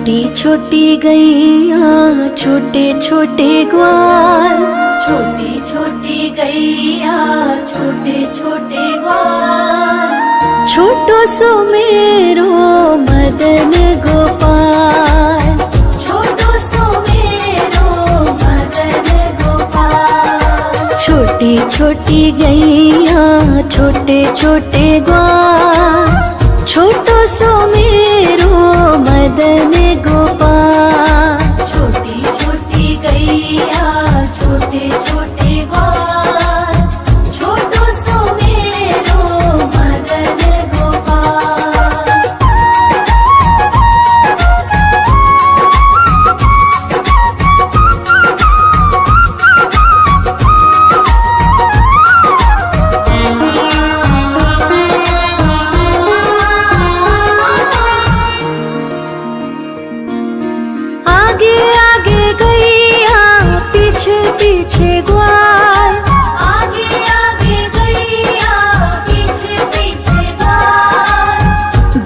छोटी छोटी गैया छोटे छोटे ग्वाल, छोटी छोटी गैया छोटे छोटे ग्वाल, छोटो सो मेरो मदन गोपाल, छोटो सो मेरो मदन गोपाल। छोटी छोटी गैया छोटे छोटे ग्वाल, छोटो सो मेरो मदन गोपाल। छोटी छोटी गैया छोटे छोटे ग्वाल, छोटो सो मेरो मदन गोपाल। आगे आगे गैया पीछे पीछे ग्वाल, आगे आगे गैया पीछे पीछे ग्वाल,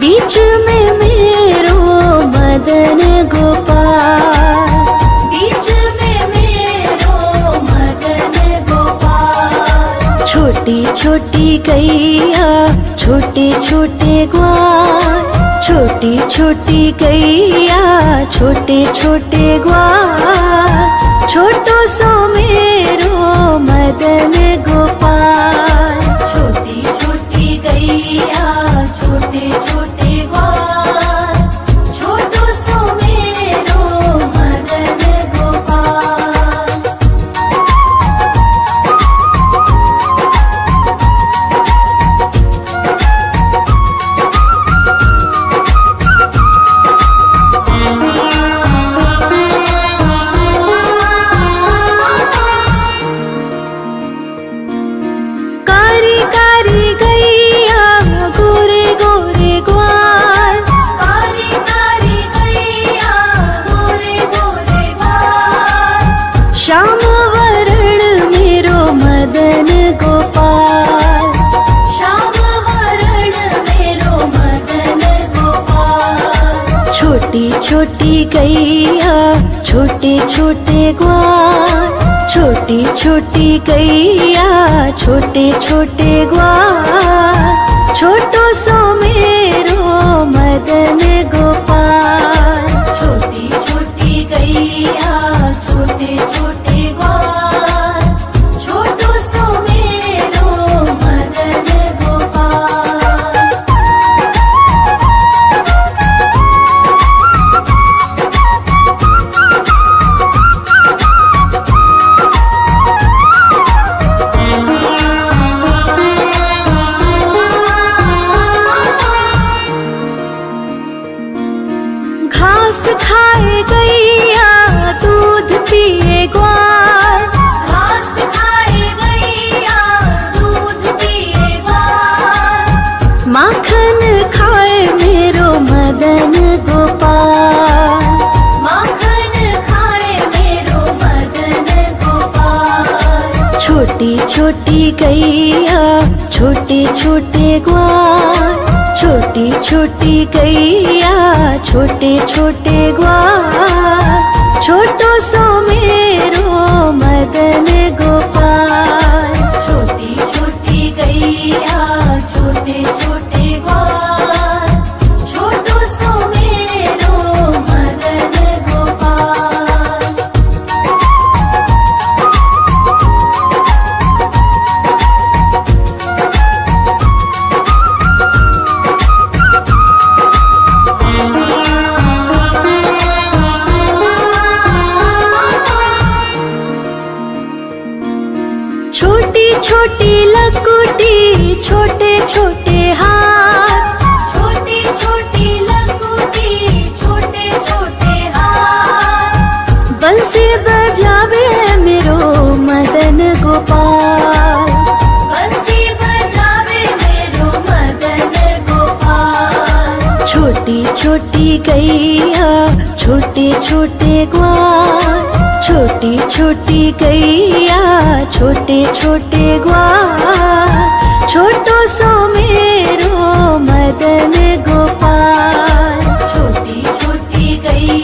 बीच में मेरो मदन गोपाल, बीच में मेरो मदन गोपाल। छोटी छोटी गैया छोटे छोटे ग्वाल, छोटी छोटी गैया छोटे छोटे ग्वाल, छोटो सो मेरो मदन गोपाल। छोटी छोटी गैया छोटे छोटे ग्वाल, छोटो सो मेरो मदन गोपाल। कारी कारी गैया गोरे गोरे ग्वाल, कारी कारी गैया गोरे गोरे ग्वाल, श्याम वरण मेरो मदन गोपाल, श्याम वरण मेरो मदन गोपाल। छोटी छोटी गैया छोटे छोटे ग्वाल, छोटी छोटी गैया छोटे छोटे ग्वाल, छोटो सो मेरो मदन गोपाल। छोटी छोटी गैया छोटे छोटे ग्वाल, छोटो सो मेरो मदन गोपाल। घास खाए गैया दूध पिए ग्वाल, घास खाए गैया दूध पिए ग्वाल, माखन खाए मेरो मदन गोपाल, माखन खाए मेरो मदन गोपाल। छोटी छोटी गैया छोटे छोटे ग्वाल, छोटी छोटी गैया छोटे छोटे ग्वाल, छोटो सो मेरो मदन गोपाल। छोटी छोटी गैया छोटे छोटे ग्वाल, छोटो सो मेरो मदन गोपाल। छोटी छोटी लकुटी छोटे छोटे हाथ, छोटी छोटी लकुटी छोटे छोटे हाथ, बंसी बजावे मेरो मदन गोपाल, बंसी बजावे मेरो मदन गोपाल। छोटी छोटी गैया छोटे छोटे ग्वाल, छोटी छोटी गैया छोटे छोटे ग्वाल, छोटो सो मेरो मदन गोपाल। छोटी छोटी गैया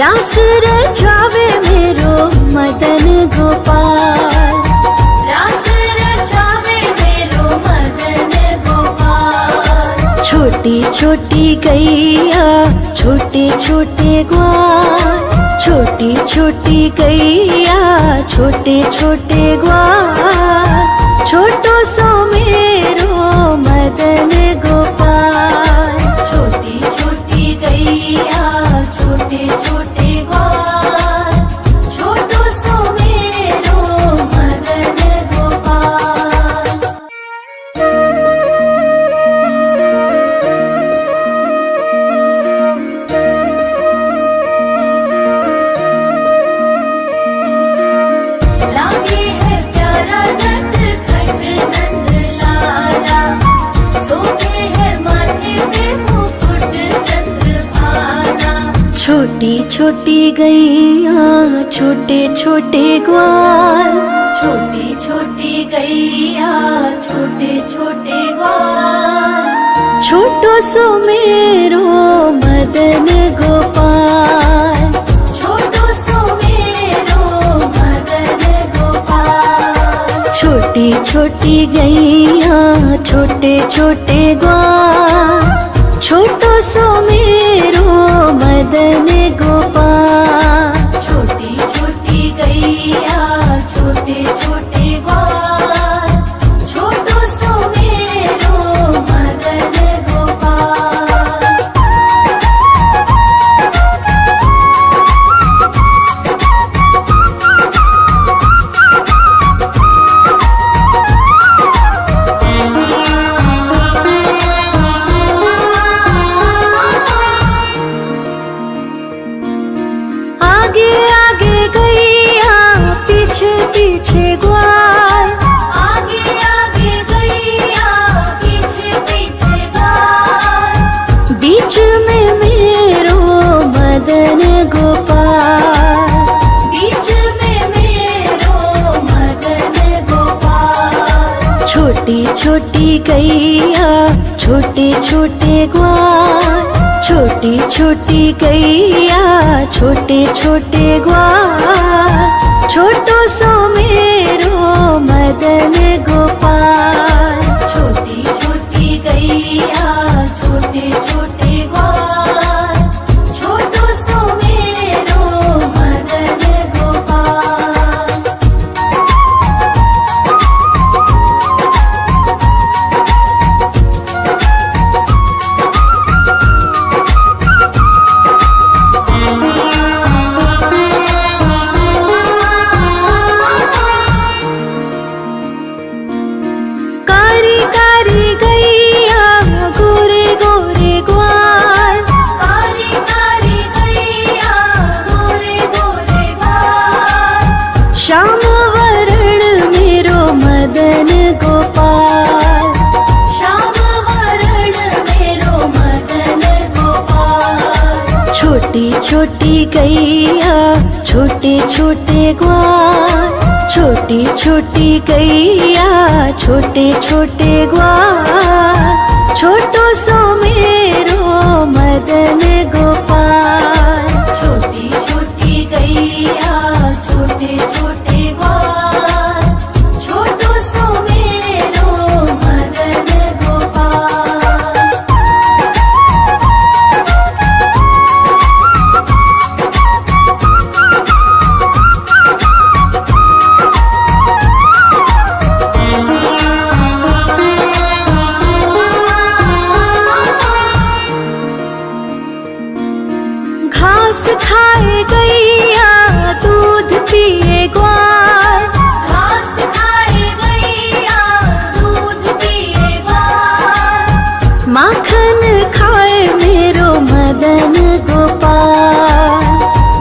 रास रचावे मेरो मदन गोपाल। रास रचावे मेरो मदन गोपाल। छोटी छोटी गैया छोटे छोटे ग्वाल, छोटी छोटी गैया छोटे छोटे ग्वाल, छोटो सो मेरो मदन गोपाल। छोटी छोटी गैया छोटे छोटे ग्वाल, छोटो सो मेरो मदन गोपाल। लागे है प्यारा नटखट नंद लाला, सोते है माथे पे मुकुट चंद्रभाला। छोटी छोटी गैया छोटे छोटे ग्वाल, छोटी छोटी गैया छोटे छोटे ग्वाल, छोटो सो मेरो मदन गोपाल। छोटो सो मेरो मदन गोपाल। छोटी छोटी गैया छोटे छोटे ग्वाल, छोटो सो मेरो मदन गोपाल। छोटी छोटी गैया छोटे छोटे ग्वाल, छोटो सो मेरो मदन गोपाल। आगे आगे गैया पीछे पीछे ग्वाल, आगे आगे गैया पीछे पीछे ग्वाल, बीच में मेरो मदन गोपाल। बीच में मेरो मदन गोपाल। छोटी छोटी गैया छोटे छोटे ग्वाल, छोटी छोटी गैया छोटे छोटे ग्वाल, छोटो सो मेरो मदन गोपाल। छोटी छोटी गैया छोटे छोटे ग्वाल, छोटो सो मेरो मदन गोपाल। कारी कारी गैया गोरे गोरे ग्वाल, कारी कारी गैया गोरे गोरे ग्वाल, श्याम वरण मेरो मदन गोपाल। श्याम वरण मेरो मदन गोपाल। छोटी छोटी गैया छोटे छोटे ग्वाल, छोटी छोटी गैया छोटे छोटे ग्वाल, छोटो सो मेरो मदन गोपाल। छोटी छोटी गैया छोटे छोटे ग्वाल, छोटो सो मेरो मदन गोपाल। घास खाए गैया दूध पिए ग्वाल, घास खाए गैया दूध पिए ग्वाल, माखन खाए मेरो मदन गोपाल।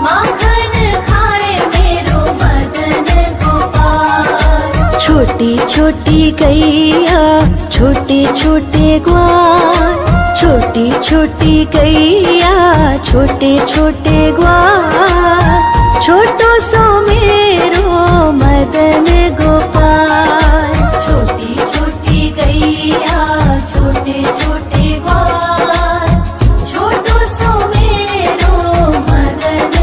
माखन खाए मेरो मदन गोपाल। छोटी छोटी गैया छोटे छोटे ग्वाल, छोटी छोटी गैया छोटे छोटे ग्वाल, छोटो सो मेरो मदन गोपाल। छोटी छोटी गैया छोटे छोटे ग्वाल, छोटो सो मेरो मदन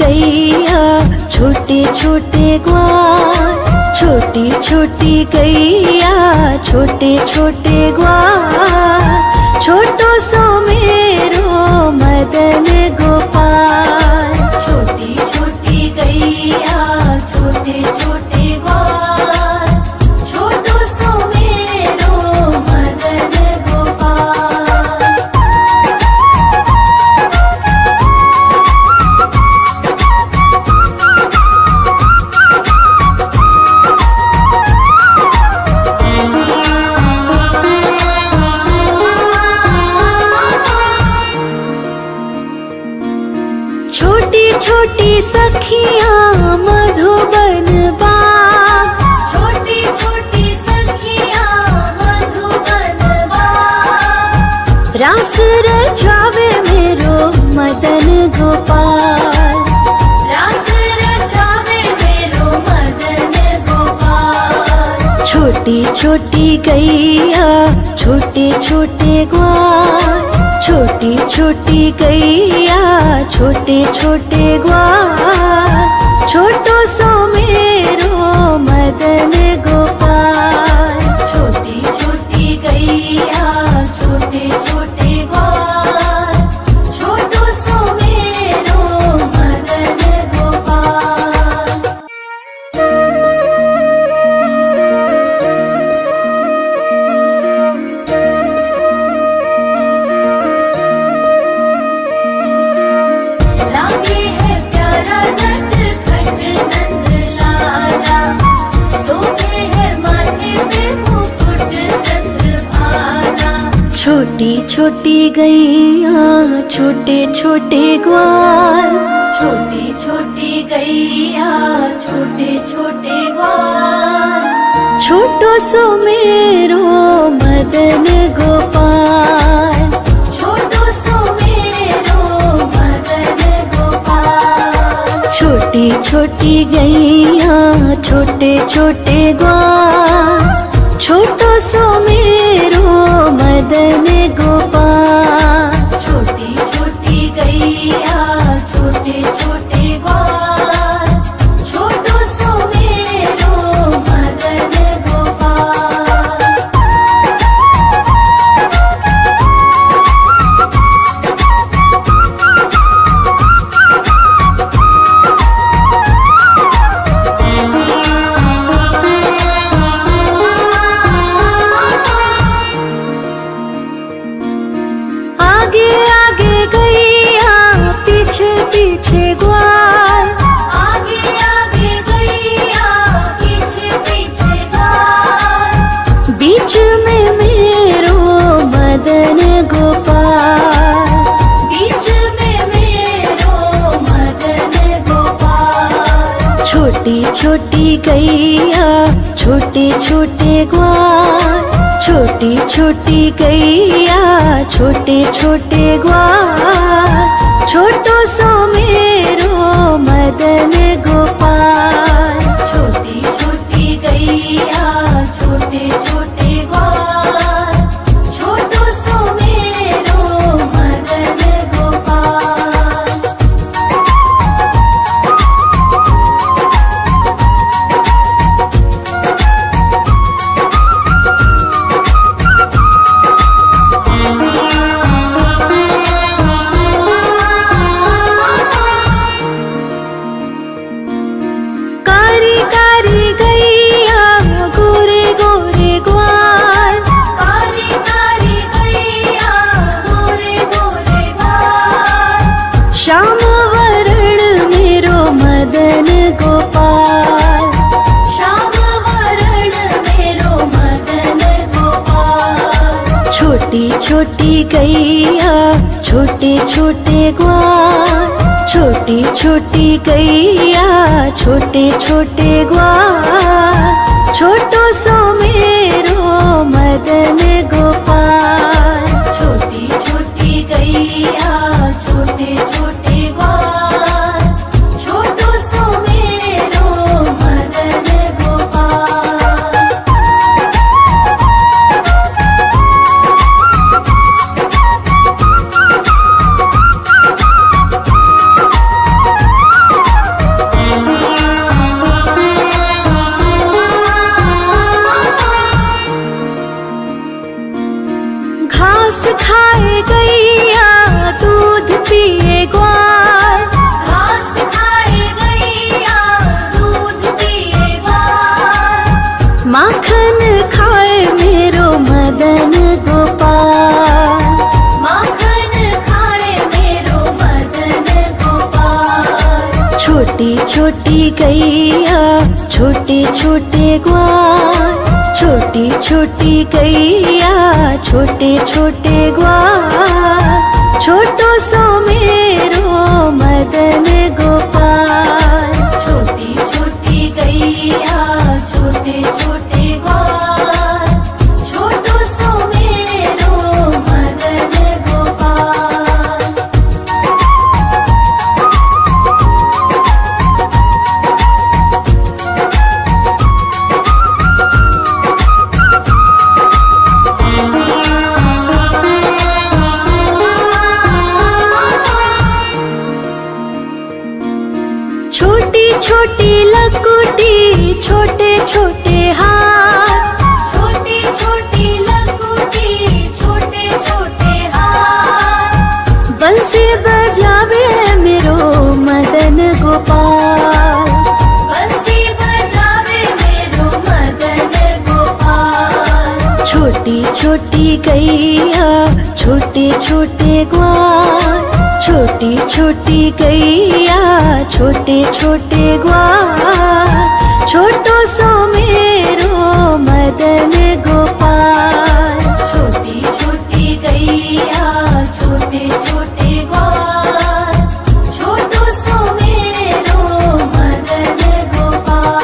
गैया छोटे छोटे ग्वाल, छोटी छोटी गैया छोटे छोटे ग्वाल, छोटो सो मेरो मदन गोपाल। छोटी छोटी गैया छोटे छोटे ग्वाल, छोटो सो मेरो मदन गोपाल। छोटी छोटी सखियाँ मधुबन बाग, छोटी छोटी सखियाँ मधुबन बाग, रास रचावे मेरो मदन गोपाल। रास रचावे मेरो मदन गोपाल। छोटी छोटी गैया छोटे छोटे ग्वाल, छोटी छोटी गैया छोटे छोटे ग्वाल, छोटो सो मेरो मदन गोपाल। छोटी छोटी गैया छोटे छोटे ग्वाल, छोटो सो मेरो मदन गोपाल। लागे है प्यारा नटखट नंद लाला, सोते है माथे पे मुकुट चंद्रभाला। छोटी छोटी गैया छोटे छोटे ग्वाल, छोटी छोटी गैया छोटे छोटे ग्वाल, छोटो सो मेरो मदन गोपाल। छोटो सो मेरो मदन गोपाल। छोटी छोटी गैया छोटे छोटे ग्वाल, छोटो सो मेरो मदन गोपाल। छोटी छोटी गैया छोटे छोटे ग्वाल, छोटो सो मेरो मदन गोपाल। आगे आगे गैया पीछे पीछे ग्वाल, आगे आगे गैया पीछे पीछे ग्वाल, बीच में मेरो मदन गोपाल। बीच में मेरो मदन गोपाल। छोटी छोटी गैया छोटे छोटे ग्वाल, छोटी छोटी गैया छोटे छोटे ग्वाल, छोटो सो मेरो मदन गोपाल। छोटी छोटी गैया छोटे छोटे ग्वाल, छोटो सो मेरो मदन गोपाल। कारी कारी गैया गोरे गोरे ग्वाल, कारी कारी गैया गोरे गोरे ग्वाल, श्याम वरण मेरो मदन गोपाल। श्याम वरण मेरो मदन गोपाल। छोटी छोटी गैया छोटे छोटे ग्वाल, छोटी छोटी गैया छोटे छोटे ग्वाल, छोटो सो मेरो मदन गोपाल। छोटी छोटी गैया छोटे छोटे ग्वाल, छोटो सो मेरो मदन गोपाल। छोटी छोटी गैया छोटे छोटे ग्वाल, छोटी छोटी गैया छोटे छोटे ग्वाल, छोटो सो मेरो मदन गोपाल। छोटी छोटी गैया छोटे छोटे ग्वाल, छोटो सो मेरो मदन गोपाल। छोटी छोटी लकुटी छोटे छोटे हाथ, छोटी छोटी लकुटी छोटे छोटे हाथ, बंसी बजावे मेरो मदन गोपाल। बंसी बजावे मेरो मदन गोपाल। छोटी छोटी गैया छोटे छोटे ग्वाल, छोटी छोटी गैया छोटे छोटे ग्वाल, छोटो सो मेरो मदन गोपाल। छोटी छोटी गैया छोटे छोटे ग्वाल, छोटो सो मेरो मदन गोपाल।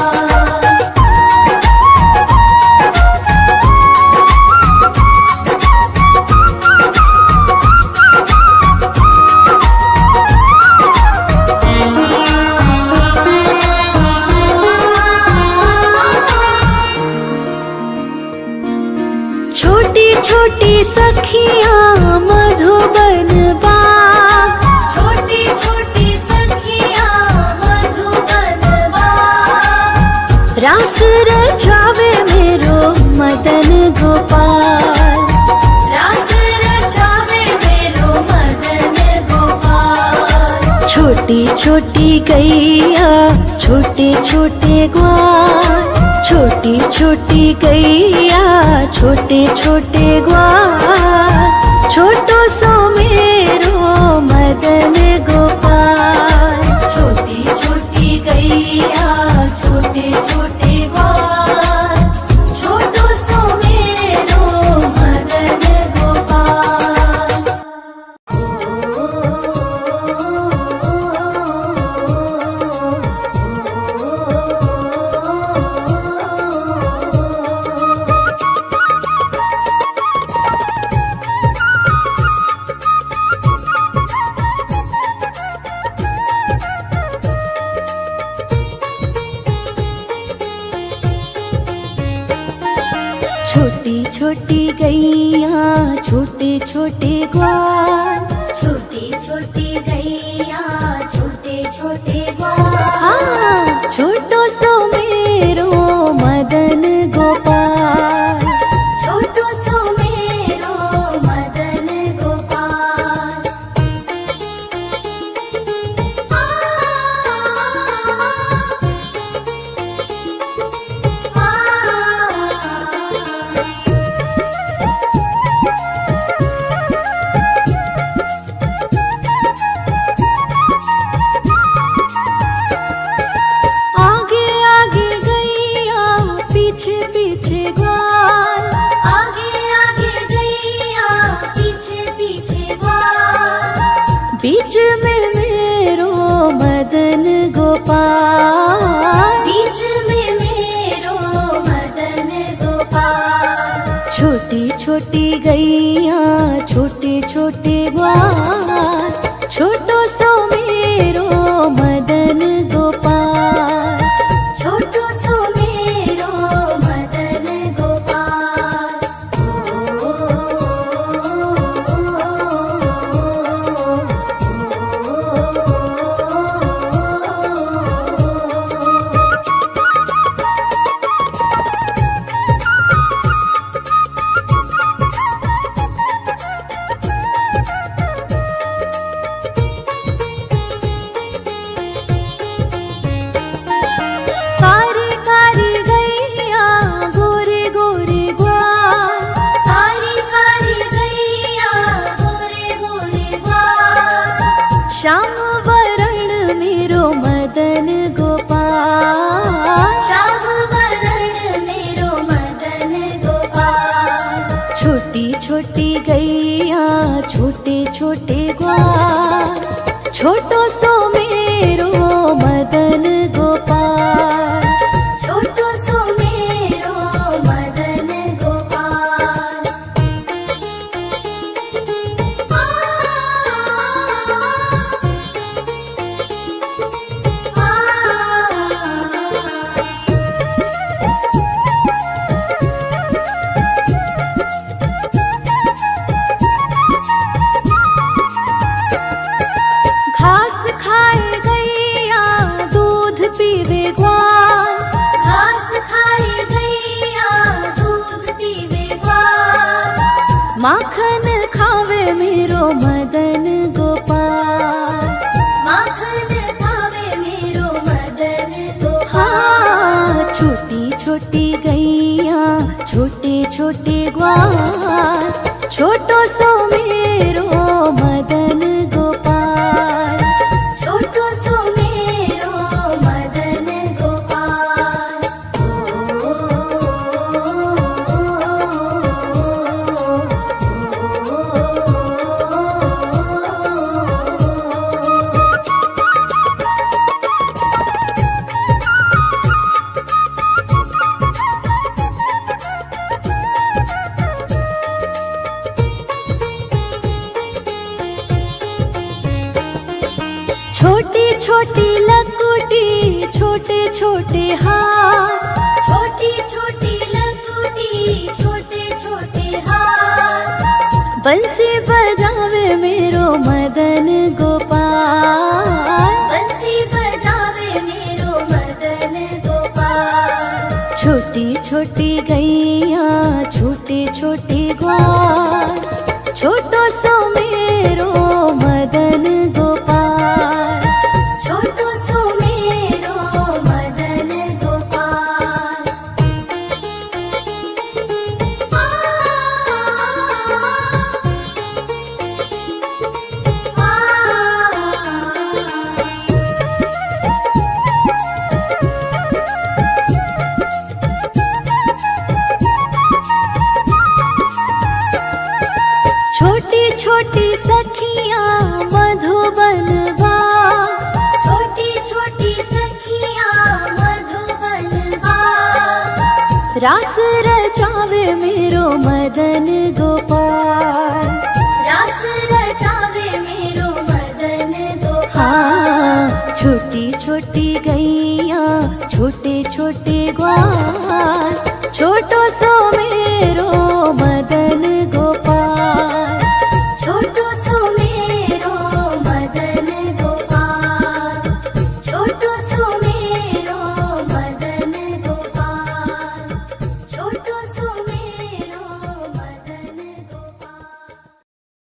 छोटी छोटी सखियाँ मधुबन बाग, छोटी छोटी सखियाँ मधुबन बाग, रास रचावे मेरो मदन गोपाल। रास रचावे मेरो मदन गोपाल। छोटी छोटी गैया छोटे छोटे ग्वाल, छोटी छोटी गैया छोटे छोटे ग्वाल, छोटो सो मेरो मदन गोपाल। छोटी छोटी गैया छोटे छोटे ग्वाल, छोटो सो मेरो मदन गोपाल। छोटी छोटी गैया छोटे छोटे ग्वाल, छोटी छोटी गैया छोटे छोटे ग्वाल, हाँ छोटो सो मेरो मदन गोपाल। छोटो सो मेरो मदन गोपाल। मदन गोपाल। श्याम वरण मेरो मदन गोपाल। छोटी छोटी गैया छोटे छोटे ग्वाल, छोटो सो मेरो मदन गोपाल। छोटो सो मेरो मदन गोपाल। घास खाए गैया दूध पीवे ग्वाल, घास खाए गैया दूध पीवे ग्वाल। माखन खावे मेरो मदन गोपाल। माखन खावे मेरो मदन गोपाल। हाँ, छोटी छोटी गैया छोटे छोटे ग्वाल, छोटो सो मेरो मदन गोपाल। छोटो सो मेरो मदन गोपाल। छोटी छोटी लकुटी छोटे छोटे हाथ, छोटी छोटी लकुटी छोटे छोटे हाथ। बंसी बजावे मेरो मदन गोपाल। बंसी बजावे मेरो मदन गोपाल। छोटी छोटी गैया छोटे छोटे ग्वाल, छोटो सो मेरो मदन गोपाल। छोटो सो मेरो मदन गोपाल। छोटी छोटी सखियाँ मधुबन बाग, छोटी छोटी सखियाँ मधुबन बाग। रास रचावे मेरो मदन गोपाल। रास रचावे मेरो मदन गोपाल। हाँ, छोटी छोटी गैया छोटे छोटे ग्वाल,